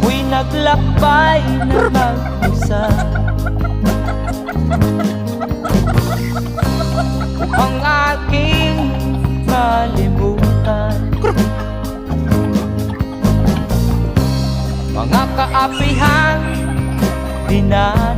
ako'y naglakbay na mag-isa upang aking malimutan mga kaapihang dinaan